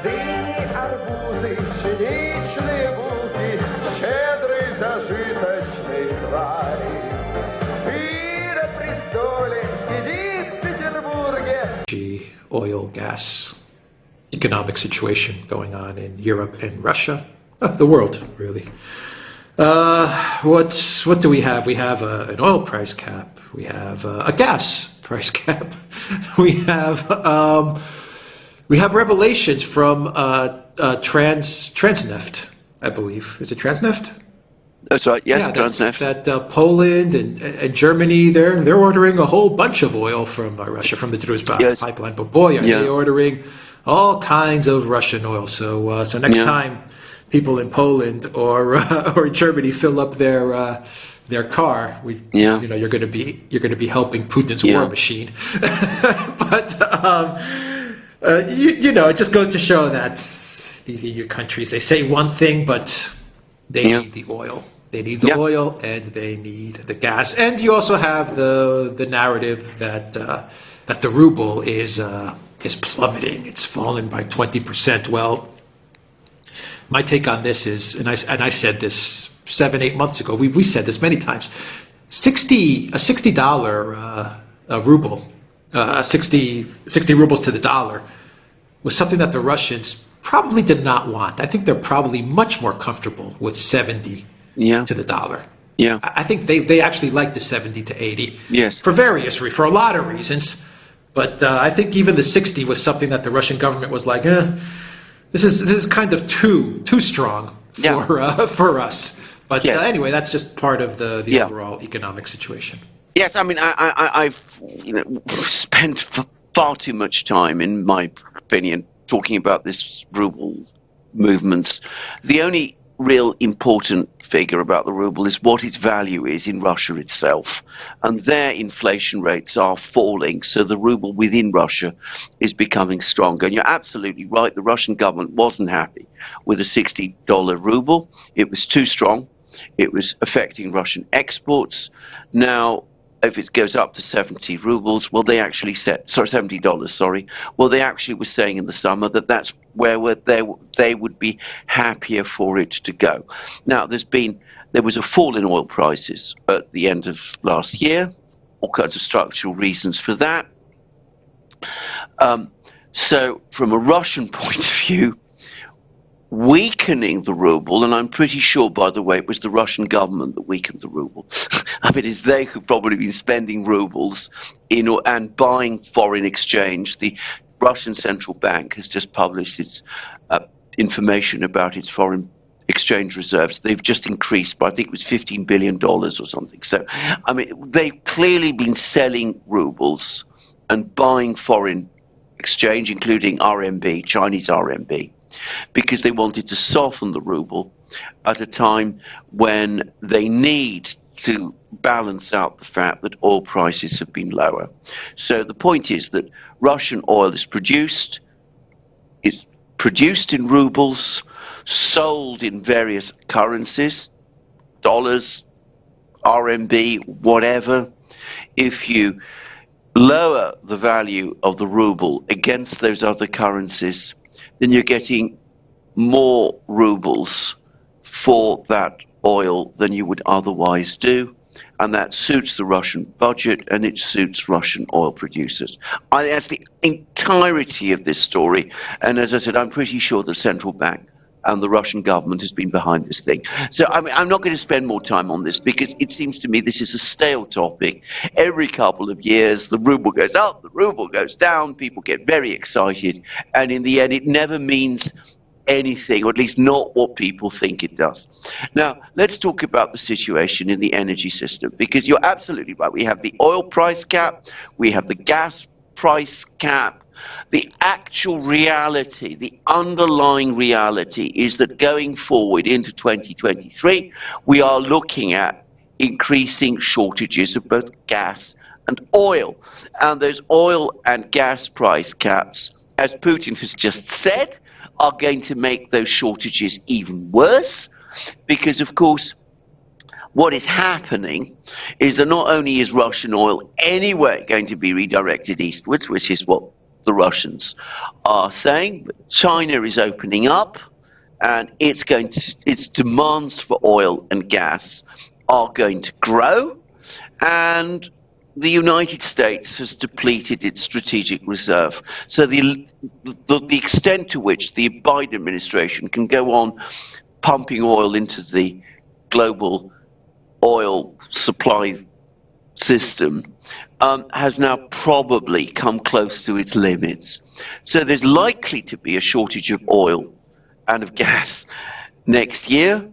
Дыни, арбузы, пшеничные булки, щедрый зажиточный край. И на престоле сидит в Петербурге. Oil, gas, economic situation going on in Europe and Russia, the world really. What do we have? We have an oil price cap. We have a gas price cap. We have revelations from Transneft, I believe. Is it Transneft? That's right. Yes, yeah, Transneft. That Poland and Germany, they're ordering a whole bunch of oil from Russia, from the Druzhba pipeline. But boy, are they ordering all kinds of Russian oil. So next time people in Poland or Germany fill up their car, you're going to be helping Putin's war machine. But it just goes to show that these EU countries, they say one thing, but they need the oil. They need the oil and they need the gas. And you also have the narrative that the ruble is plummeting. It's fallen by 20%. Well, my take on this is, and I said this 7-8 months ago. We said this many times. a $60 ruble, 60 rubles to the dollar, was something that the Russians probably did not want. I think they're probably much more comfortable with 70 to the dollar. Yeah, I think they actually like the 70 to 80. Yes, for a lot of reasons. But I think even the 60 was something that the Russian government was like, this is kind of too strong for us. But anyway, that's just part of the overall economic situation. Yes, I mean, I've spent far too much time, in my opinion, talking about this ruble movements. The only real important figure about the ruble is what its value is in Russia itself, and their inflation rates are falling, so the ruble within Russia is becoming stronger. And you're absolutely right, the Russian government wasn't happy with a $60 ruble. It was too strong. It was affecting Russian exports. Now, if it goes up to 70 rubles, well, they actually said, sorry, $70, sorry. Well, they actually were saying in the summer that that's where they would be happier for it to go. Now, there was a fall in oil prices at the end of last year, all kinds of structural reasons for that. So from a Russian point of view, weakening the ruble, and I'm pretty sure, by the way, it was the Russian government that weakened the ruble. I mean, it's they who've probably been spending rubles and buying foreign exchange. The Russian central bank has just published its information about its foreign exchange reserves. They've just increased by, I think it was $15 billion or something. So, I mean, they've clearly been selling rubles and buying foreign exchange, including RMB, Chinese RMB, because they wanted to soften the ruble at a time when they need to balance out the fact that oil prices have been lower. So the point is that Russian oil is produced in rubles, sold in various currencies, dollars, RMB, whatever. If you lower the value of the ruble against those other currencies, then you're getting more rubles for that oil than you would otherwise do, and that suits the Russian budget and it suits Russian oil producers. That's the entirety of this story, and as I said, I'm pretty sure the central bank and the Russian government has been behind this thing. So I mean, I'm not going to spend more time on this because it seems to me this is a stale topic. Every couple of years, the ruble goes up, the ruble goes down, people get very excited, and in the end, it never means anything, or at least not what people think it does. Now, let's talk about the situation in the energy system, because you're absolutely right. We have the oil price cap, we have the gas price cap. The actual reality, the underlying reality, is that going forward into 2023, we are looking at increasing shortages of both gas and oil. And those oil and gas price caps, as Putin has just said, are going to make those shortages even worse, because, of course, what is happening is that not only is Russian oil anyway going to be redirected eastwards, which is what the Russians are saying. China is opening up, and its demands for oil and gas are going to grow, and the United States has depleted its strategic reserve. So the extent to which the Biden administration can go on pumping oil into the global oil supply system has now probably come close to its limits. So there's likely to be a shortage of oil and of gas next year,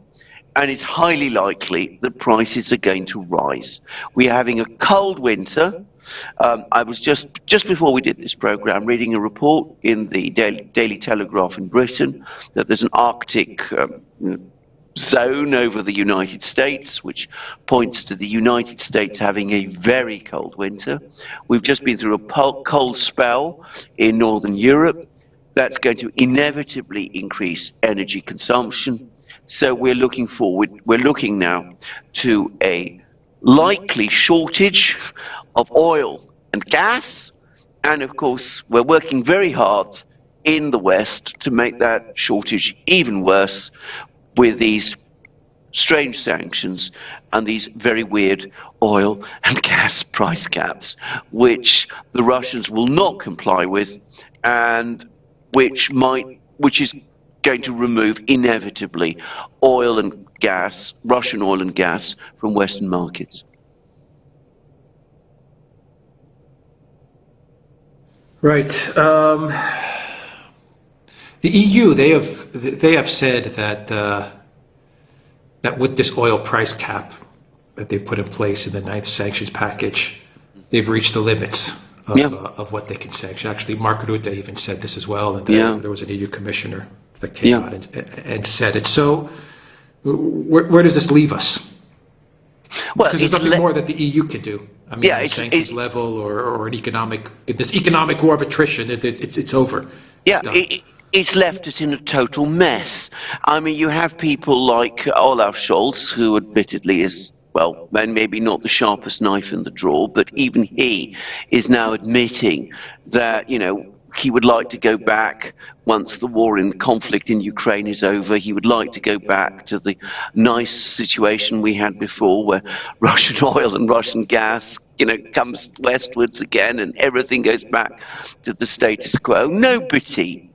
and it's highly likely that prices are going to rise. We're having a cold winter. I was just before we did this program reading a report in the Daily Telegraph in Britain that there's an Arctic zone over the United States, which points to the United States having a very cold winter. We've just been through a cold spell in Northern Europe. That's going to inevitably increase energy consumption. So we're looking now to a likely shortage of oil and gas. And of course, we're working very hard in the West to make that shortage even worse with these strange sanctions and these very weird oil and gas price caps, which the Russians will not comply with, and which is going to remove inevitably oil and gas, Russian oil and gas, from Western markets. Right. The EU, they have said that that with this oil price cap that they put in place in the 9th sanctions package, they've reached the limits of what they can sanction. Actually, Mark Rutte even said this as well, and there was an EU commissioner that came out and said it. So where does this leave us? Well, because there's nothing more that the EU can do. I mean, at sanctions level or an economic war of attrition, it's over. It's left us in a total mess. I mean, you have people like Olaf Scholz, who admittedly is, well, maybe not the sharpest knife in the drawer, but even he is now admitting that, he would like to go back once the war and conflict in Ukraine is over. He would like to go back to the nice situation we had before, where Russian oil and Russian gas, comes westwards again and everything goes back to the status quo. Nobody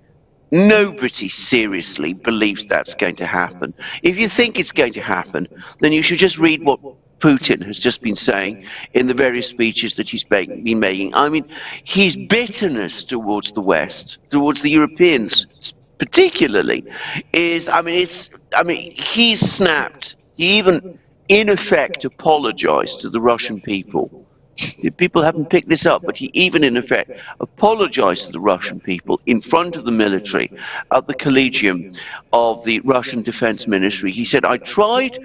seriously believes that's going to happen. If you think it's going to happen, then you should just read what Putin has just been saying in the various speeches that he's been making. I mean, his bitterness towards the West, towards the Europeans particularly, he's snapped. He even, in effect, apologized to the Russian people. People haven't picked this up, but he even, in effect, apologized to the Russian people in front of the military at the Collegium of the Russian Defense Ministry. He said, I tried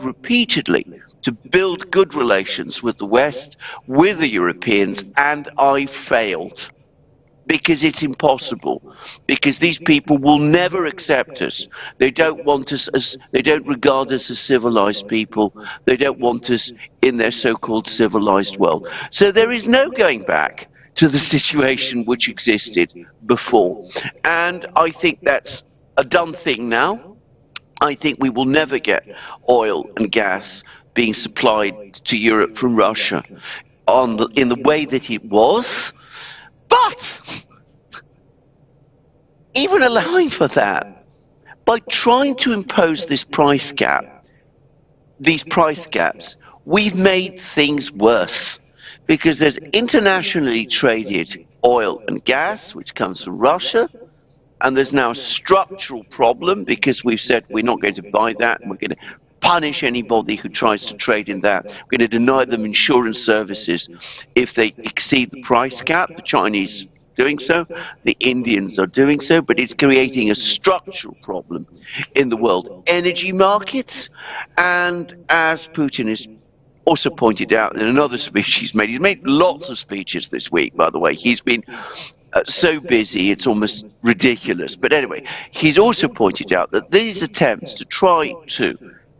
repeatedly to build good relations with the West, with the Europeans, and I failed. Because it's impossible. Because these people will never accept us. They don't want us they don't regard us as civilized people. They don't want us in their so-called civilized world. So there is no going back to the situation which existed before. And I think that's a done thing now. I think we will never get oil and gas being supplied to Europe from Russia in the way that it was. But even allowing for that, by trying to impose this price cap, these price caps, we've made things worse. Because there's internationally traded oil and gas, which comes from Russia, and there's now a structural problem because we've said we're not going to buy that, and we're going to punish anybody who tries to trade in that. We're going to deny them insurance services if they exceed the price cap. The Chinese doing so, the Indians are doing so, but it's creating a structural problem in the world energy markets. And as Putin has also pointed out in another speech he's made lots of speeches this week, by the way. He's been so busy, it's almost ridiculous. But anyway, he's also pointed out that these attempts to try to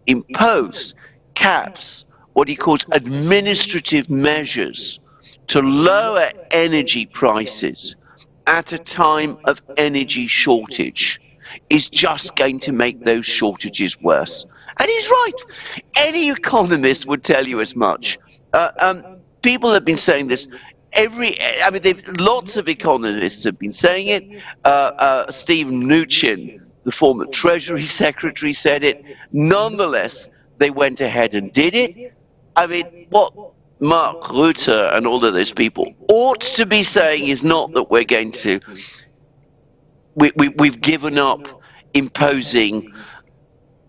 impose caps, what he calls administrative measures to lower energy prices at a time of energy shortage is just going to make those shortages worse. And he's right. Any economist would tell you as much. People have been saying this. Lots of economists have been saying it. Stephen Mnuchin, the former Treasury Secretary, said it. Nonetheless, they went ahead and did it. I mean, what Mark Rutte and all of those people ought to be saying is not that we're going to, we've given up imposing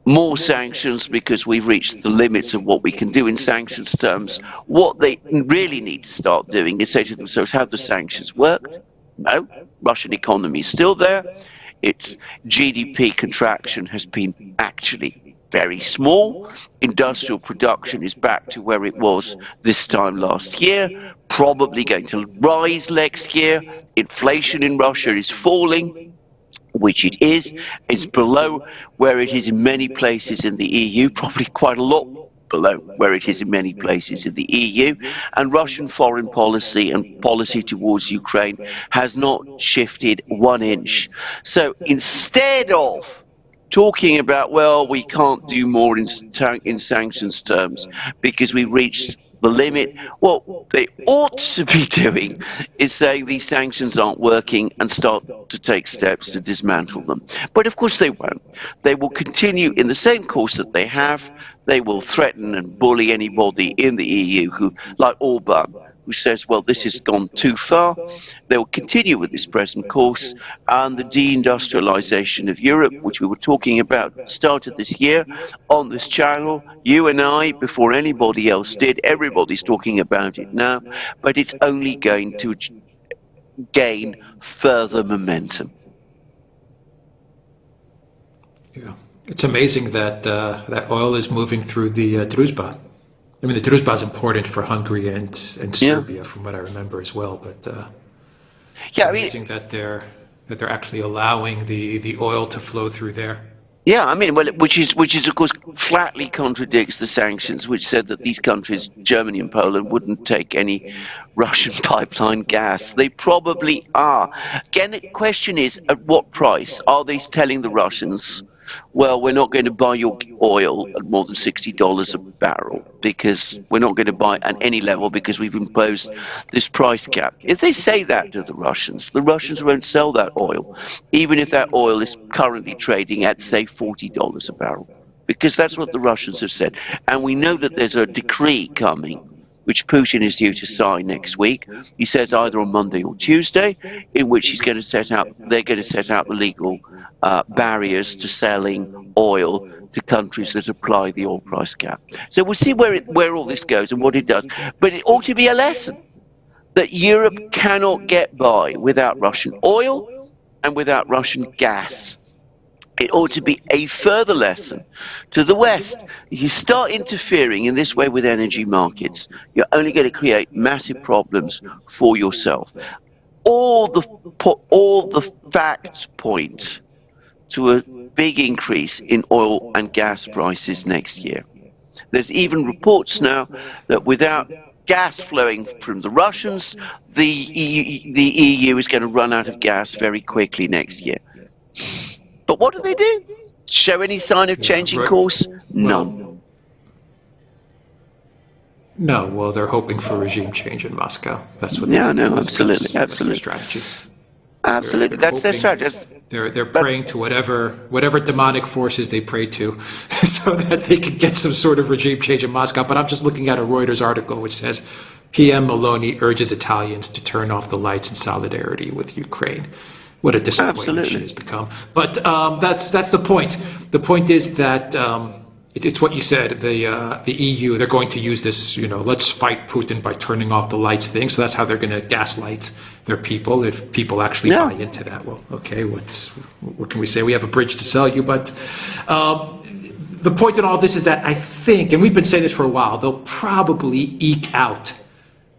more sanctions because we've reached the limits of what we can do in sanctions terms. What they really need to start doing is say to themselves, have the sanctions worked? No, Russian economy is still there. Its GDP contraction has been actually very small. Industrial production is back to where it was this time last year, probably going to rise next year. Inflation in Russia is falling, which it is. It's below where it is in many places in the EU, probably quite a lot below where it is in many places in the EU. And Russian foreign policy and policy towards Ukraine has not shifted 1 inch. So instead of talking about, well, we can't do more in sanctions terms because we've reached the limit, what they ought to be doing is saying these sanctions aren't working and start to take steps to dismantle them. But of course they won't. They will continue in the same course that they have. They will threaten and bully anybody in the EU who, like Orban, who says, well, this has gone too far. They will continue with this present course, and the deindustrialization of Europe, which we were talking about, started this year on this channel. You and I, before anybody else did, everybody's talking about it now, but it's only going to gain further momentum. Yeah, it's amazing that that oil is moving through the Druzhba. I mean, the Druzhba is important for Hungary and Serbia, from what I remember as well. But it's amazing that they're actually allowing the oil to flow through there. Yeah, I mean, well, which is of course flatly contradicts the sanctions, which said that these countries, Germany and Poland, wouldn't take any Russian pipeline gas. They probably are. Again, the question is, at what price are they telling the Russians, well, we're not going to buy your oil at more than $60 a barrel because we're not going to buy at any level because we've imposed this price cap. If they say that to the Russians won't sell that oil, even if that oil is currently trading at, say, $40 a barrel, because that's what the Russians have said. And we know that there's a decree coming which Putin is due to sign next week. He says either on Monday or Tuesday, in which they're going to set out the legal barriers to selling oil to countries that apply the oil price cap. So we'll see where all this goes and what it does. But it ought to be a lesson that Europe cannot get by without Russian oil and without Russian gas. It ought to be a further lesson to the West. If you start interfering in this way with energy markets, you're only going to create massive problems for yourself. All the facts point to a big increase in oil and gas prices next year. There's even reports now that without gas flowing from the Russians, the EU is going to run out of gas very quickly next year. But what do? Show any sign of changing course? None. No, well, they're hoping for regime change in Moscow. That's what. Absolutely. That's their strategy. Absolutely, that's their strategy. They're praying to whatever demonic forces they pray to, so that they can get some sort of regime change in Moscow. But I'm just looking at a Reuters article which says PM Meloni urges Italians to turn off the lights in solidarity with Ukraine. What a disappointment she has become. But that's the point. The point is that it's what you said. The EU, they're going to use this, let's fight Putin by turning off the lights thing. So that's how they're going to gaslight their people. If people actually buy into that, well, okay, what can we say? We have a bridge to sell you. But the point in all this is that I think, and we've been saying this for a while, they'll probably eke out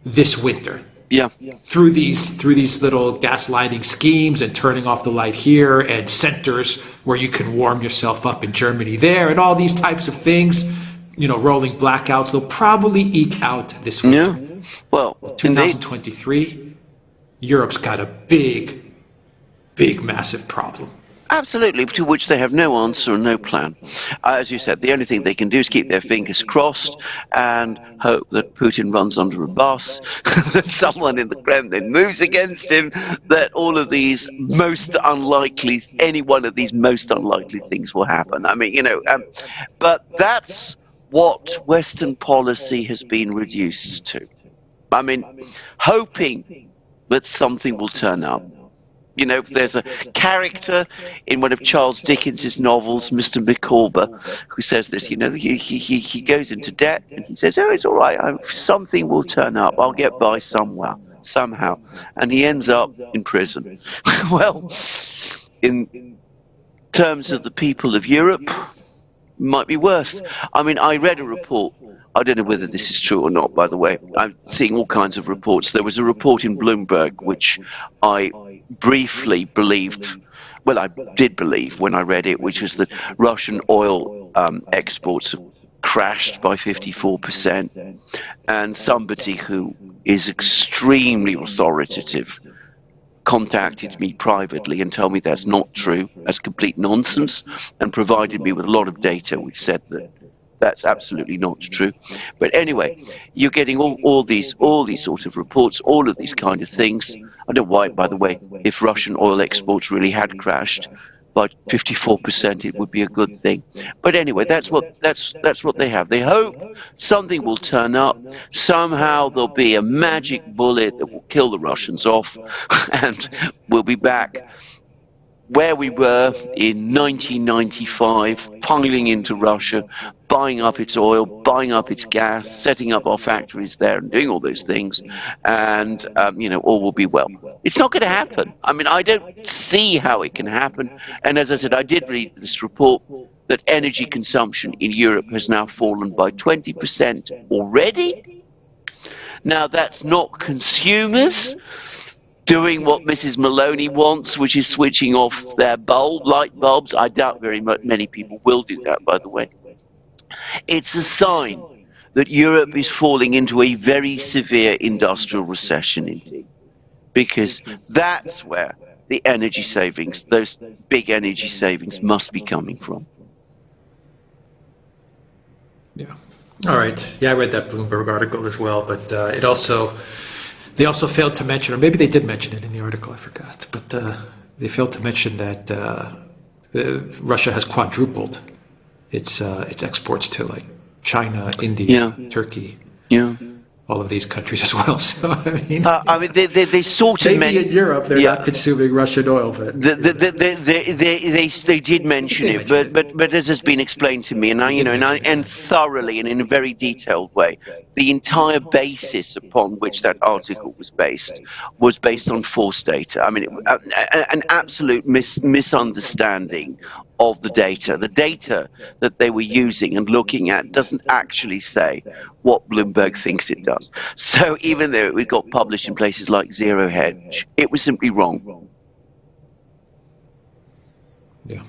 this winter. Yeah. Through these little gaslighting schemes and turning off the light here and centers where you can warm yourself up in Germany there and all these types of things, rolling blackouts, they'll probably eke out this winter. Well, 2023, Europe's got a big, massive problem. Absolutely, to which they have no answer and no plan. As you said, the only thing they can do is keep their fingers crossed and hope that Putin runs under a bus, that someone in the Kremlin moves against him, that all of these most unlikely, any one of these most unlikely things will happen. I mean, but that's what Western policy has been reduced to. I mean, hoping that something will turn up. There's a character in one of Charles Dickens's novels, Mr. Micawber, who says this. He goes into debt and he says, "Oh, it's all right. Something will turn up. I'll get by somewhere, somehow," and he ends up in prison. Well, in terms of the people of Europe, might be worse. I mean, I read a report. I don't know whether this is true or not, by the way. I'm seeing all kinds of reports. There was a report in Bloomberg, which I briefly believed, well, I did believe when I read it, which was that Russian oil exports have crashed by 54%. And somebody who is extremely authoritative contacted me privately and told me that's not true, that's complete nonsense, and provided me with a lot of data which said that that's absolutely not true. But anyway, you're getting all these sort of reports, all of these kind of things. I don't know why, by the way, if Russian oil exports really had crashed by 54%, it would be a good thing. But anyway, that's what they have. They hope something will turn up. Somehow there'll be a magic bullet that will kill the Russians off, and we'll be back where we were in 1995, piling into Russia, buying up its oil, buying up its gas, setting up our factories there and doing all those things, and, all will be well. It's not going to happen. I mean, I don't see how it can happen. And as I said, I did read this report that energy consumption in Europe has now fallen by 20% already. Now, that's not consumers doing what Mrs. Maloney wants, which is switching off their light bulbs. I doubt very many people will do that, by the way. It's a sign that Europe is falling into a very severe industrial recession indeed, because that's where the energy savings, those big energy savings, must be coming from. Yeah. All right. Yeah, I read that Bloomberg article as well, but they also failed to mention, or maybe they did mention it in the article, I forgot, but they failed to mention that Russia has quadrupled its exports to like China, India, Turkey, all of these countries as well. So I mean, they sort of maybe in Europe they're not consuming Russian oil, but they did mention it, but as has been explained to me, and thoroughly and in a very detailed way, the entire basis upon which that article was based on false data. I mean, an absolute misunderstanding of the data. The data that they were using and looking at doesn't actually say what Bloomberg thinks it does. So even though it got published in places like Zero Hedge, it was simply wrong. Yeah.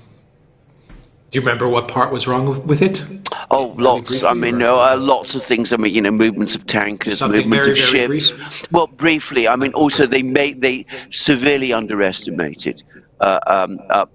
Do you remember what part was wrong with it? Oh, lots. I mean, lots of things. I mean, movements of tankers, movement of ships. Brief? Well, briefly. I mean, also they severely underestimated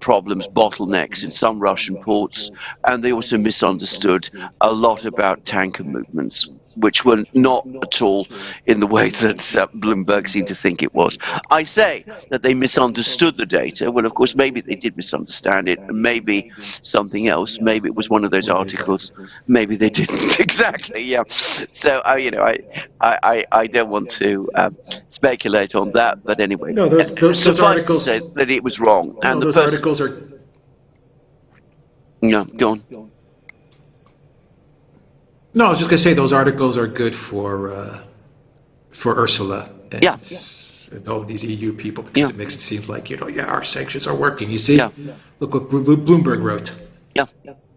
problems, bottlenecks in some Russian ports, and they also misunderstood a lot about tanker movements, which were not at all in the way that Bloomberg seemed to think it was. I say that they misunderstood the data. Well, of course, maybe they did misunderstand it, and maybe something else. Maybe it was one of those articles. Maybe they didn't. Exactly, yeah. So, I don't want to speculate on that, but anyway. No, those articles to say that it was wrong. And those articles are... No, go on. No, I was just going to say those articles are good for Ursula and, and all of these EU people, because it makes it seem like, our sanctions are working. You see? Yeah. Look what Bloomberg wrote. Yeah,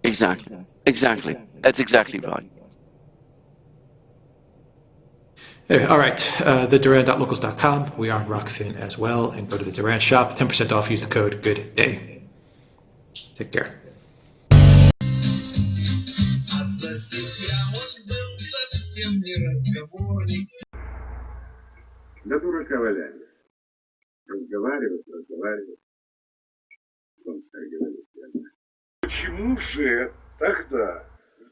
exactly. That's exactly right. Anyway, all right, theduran.locals.com. We are on Rockfin as well, and go to the Duran shop. 10% off. Use the code GOODDAY. Take care. За себя он был совсем неразговорник. Да дурака валяли. Разговаривать. Он так говорит. Почему же тогда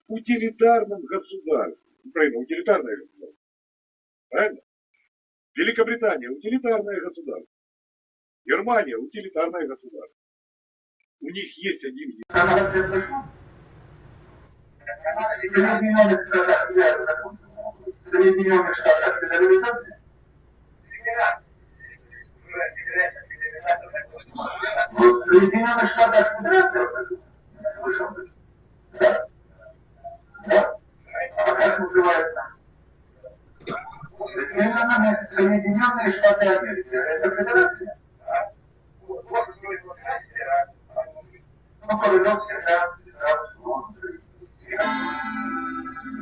в утилитарном государстве, Украина утилитарное государство, правильно? Великобритания утилитарное государство, Германия утилитарное государство. У них есть один Соединенных Штатах федерализации? Вот в Соединенных Штатах федерация, я слышал. Да? Да? А как называется? Соединенные Штаты Америки. Это федерация? Вот смысл федерации. Ну, Королев всегда писал внутри.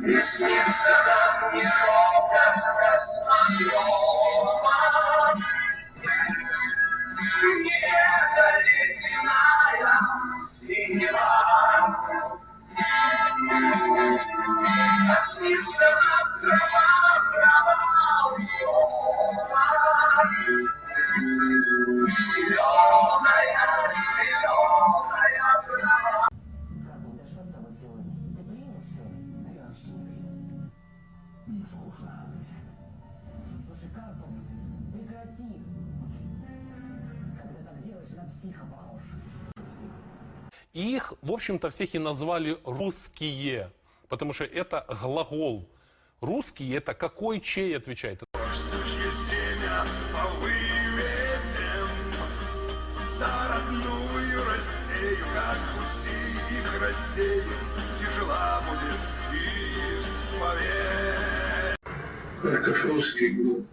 И снится нам не образ космодрома, не ледяная синева. А снится нам провал, зеленая трава. Слушай, Карту, прекрати. Когда так делаешь, на психа похож. Их, в общем-то, всех и назвали русские, потому что это глагол. Русский — это какой, чей отвечает. Сучье семя выведем за родную Россию, как уси их рассеем, тяжела будет исповедь. Картошовский год.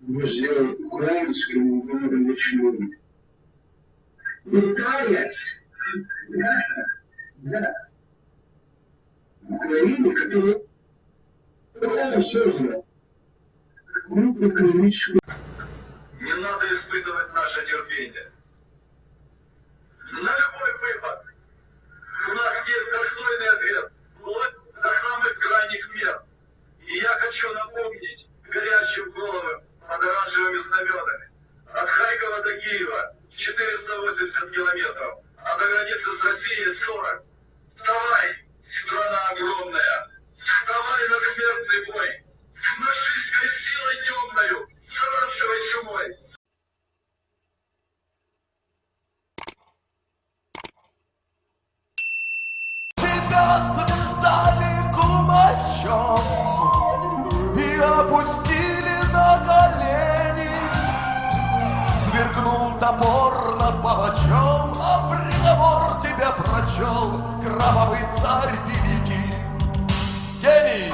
Мы сделали украинскому городу ничего. Пытаясь, да, Украина, которая создана группу экономических. Не надо испытывать наше терпение. На любой выпад у нас есть достойный ответ, вплоть до самых крайних мер. И я хочу напомнить горящим головам под оранжевыми знаменами. От Харькова до Киева 480 километров, а до границы с Россией 40. Вставай, страна огромная, вставай на смертный бой, с нашистской силой темною, с оранжевой чумой. Тебя связали кумачом и опустили на колени. Свергнул топор над палачом, а приговор тебе прочел кровавый царь великий. Гений!